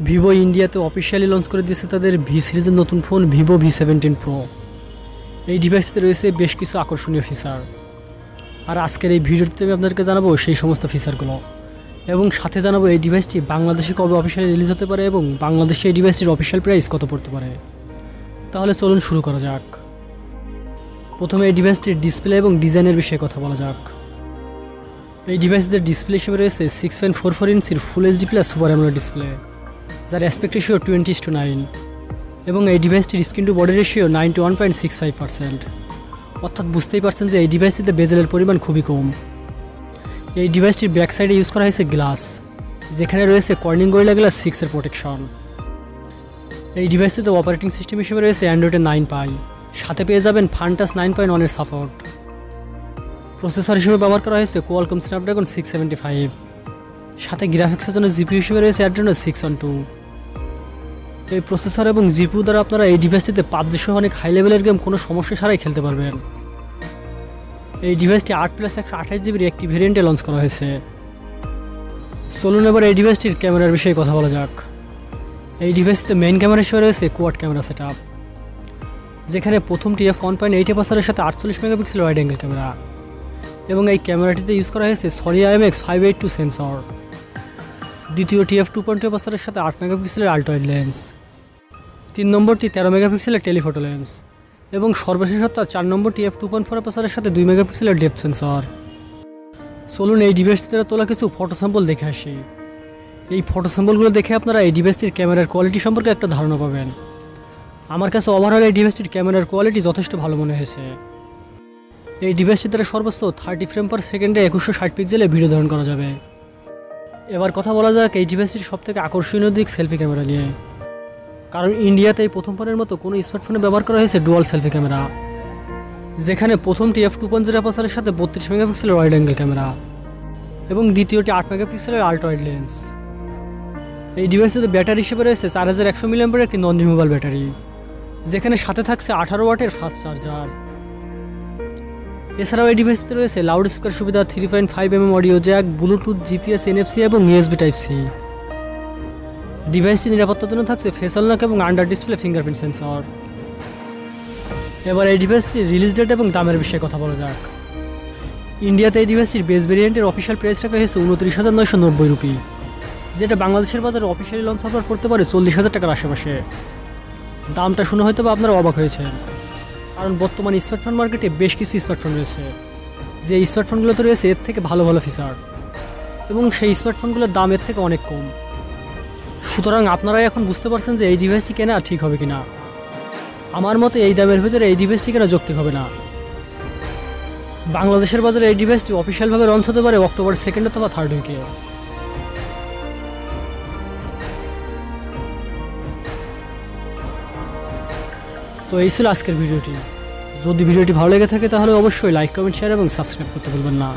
Vivo ইন্ডিয়াতে officially launch করে দিয়েছে তাদের ভি সিরিজের নতুন ফোন ভিভো V17 Pro। এই ডিভাইসটিতে রয়েছে বেশ কিছু আকর্ষণীয় ফিচার, আর আজকের এই ভিডিওটিতে আমি আপনাদেরকে জানাবো সেই সমস্ত ফিচারগুলো, এবং সাথে জানাবো এই ডিভাইসটি বাংলাদেশে কবে অফিসিয়ালি রিলিজ হতে পারে এবং বাংলাদেশে এই ডিভাইসটির অফিসিয়াল প্রাইস কত পড়তে পারে। তাহলে চলুন শুরু করা যাক। প্রথমে এই ডিভাইসটির ডিসপ্লে এবং ডিজাইনের বিষয়ে কথা বলা যাক। এই ডিভাইসটির ডিসপ্লে হিসেবে রয়েছে 6.44 ইঞ্চির full HD plus super AMOLED display, যার অ্যাসপেক্ট রেশিও 20:9, এবং এই ডিভাইসটির স্ক্রিন টু বডি রেশিও 91.65%। অর্থাৎ বুঝতেই পারছেন যে এই ডিভাইসটিতে বেজেলের পরিমাণ খুবই কম। এই ডিভাইসটির ব্যাক সাইডে ইউজ করা হয়েছে গ্লাস, যেখানে রয়েছে কর্নিং গরিলা গ্লাস 6 এর প্রোটেকশন। এই ডিভাইসটিতে অপারেটিং সিস্টেম হিসেবে রয়েছে অ্যান্ড্রয়েডের 9 পাই, সাথে পেয়ে যাবেন ফানটাচ 9.1 এর সাপোর্ট। প্রসেসর হিসেবে ব্যবহার করা হয়েছে কোয়ালকম স্ন্যাপড্রাগন 675, সাথে গ্রাফিক্সের জন্য জিপিইউ হিসেবে রয়েছে অ্যাড্রেনো 612। এই প্রসেসর এবং জিপিইউ দ্বারা আপনারা এই ডিভাইসটিতে পাবজি সহ অনেক হাই লেভেলের গেম কোনো সমস্যা ছাড়াই খেলতে পারবেন। এই ডিভাইসটি 8+128GB একটি ভেরিয়েন্টে লঞ্চ করা হয়েছে। চলুন এবার এই ডিভাইসটির ক্যামেরার বিষয়ে কথা বলা যাক। এই ডিভাইসটিতে মেইন ক্যামেরা হিসেবে রয়েছে কোয়াড ক্যামেরা সেটআপ, যেখানে প্রথমটি f1.8 এর সাথে 48 মেগাপিক্সেল ওয়াইড অ্যাঙ্গেল ক্যামেরা, এবং এই ক্যামেরাটিতে ইউজ করা হয়েছে সনি IMX582 সেন্সর। দ্বিতীয়টি f2.2 এর সাথে 8 মেগাপিক্সেলের আল্ট্রা ওয়াইড লেন্স। 3 নম্বরটি 13 মেগাপিক্সেলের টেলিফোটো লেন্স, এবং সর্বশেষ অর্থাৎ 4 নম্বরটি f2.4 এর সাথে 2 মেগাপিক্সেলের ডেপথ সেন্সর। চলুন এই ডিভাইসটিতে তোলা কিছু ফটো স্যাম্পল দেখে আসি। এই ফটো স্যাম্পলগুলো দেখে আপনারা এই ডিভাইসটির ক্যামেরার কোয়ালিটি সম্পর্কে একটা ধারণা পাবেন। আমার কাছে ওভারঅল এই ডিভাইসটির ক্যামেরার কোয়ালিটি যথেষ্ট ভালো মনে হয়েছে। এই ডিভাইসটির দ্বারা সর্বোচ্চ 30 ফ্রেম পার সেকেন্ডে 2160 পিক্সেলে ভিডিও ধারণ করা যাবে। এবার কথা বলা যাক এই ডিভাইসটির সবথেকে আকর্ষণীয় দিক সেলফি ক্যামেরা নিয়ে, কারণ ইন্ডিয়াতে এই প্রথমবারের মতো কোনো স্মার্টফোনে ব্যবহার করা হয়েছে ডুয়াল সেলফি ক্যামেরা, যেখানে প্রথমটি f2.0 এর সাথে 32 মেগাপিক্সেলের ওয়াইড অ্যাঙ্গেল ক্যামেরা, এবং দ্বিতীয়টি 8 মেগাপিক্সেলের আল্ট্রা ওয়াইড লেন্স। এই ডিভাইসটিতে ব্যাটারি হিসেবে রয়েছে 4100 mAh একটি নন রিমুভেবল ব্যাটারি, যেখানে সাথে থাকছে 18 ওয়াটের ফাস্ট চার্জার। এছাড়াও এই ডিভাইসটিতে রয়েছে লাউড স্পিকার সুবিধা, 3.5mm audio Jack, Bluetooth, GPS, NFC এবং USB Type-C। ডিভাইসটি নিরাপত্তার জন্য থাকছে ফেস আনলক এবং আন্ডার ডিসপ্লে ফিঙ্গারপ্রিন্ট সেন্সর। এবার এই ডিভাইসটির রিলিজ ডেট এবং দামের বিষয়ে কথা বলা যাক। ইন্ডিয়াতে এই ডিভাইসটির বেস ভেরিয়েন্টের অফিসিয়াল প্রাইস রাখা হয়েছে 29,990 রুপি, যেটা বাংলাদেশের বাজারে অফিসিয়ালি লঞ্চ হওয়ার পড়তে পারে 40,000 টাকার আশেপাশে। দামটা শুনে হয়তো আপনারা অবাক হয়েছেন, কারণ বর্তমানে স্মার্টফোন মার্কেটে বেশ কিছু স্মার্টফোন রয়েছে, যে স্মার্টফোনগুলোতে রয়েছে এর থেকে ভালো ভালো ফিচার, এবং সেই স্মার্টফোনগুলোর দাম এর থেকে অনেক কম। সুতরাং আপনারাই এখন বুঝতে পারছেন যে এই ডিভাইসটি কেনা ঠিক হবে কিনা। আমার মতে এই দামের ভিতরে এই ডিভাইসটি কেনা যৌক্তিক হবে না। বাংলাদেশের বাজারে এই ডিভাইসটি অফিসিয়ালভাবে লঞ্চ হতে পারে অক্টোবর 2 অথবা 3rd উইকে। তো এই ছিল আজকের ভিডিওটি। যদি ভিডিওটি ভালো লেগে থাকে তাহলে অবশ্যই লাইক, কমেন্ট, শেয়ার এবং সাবস্ক্রাইব করতে ভুলবেন না।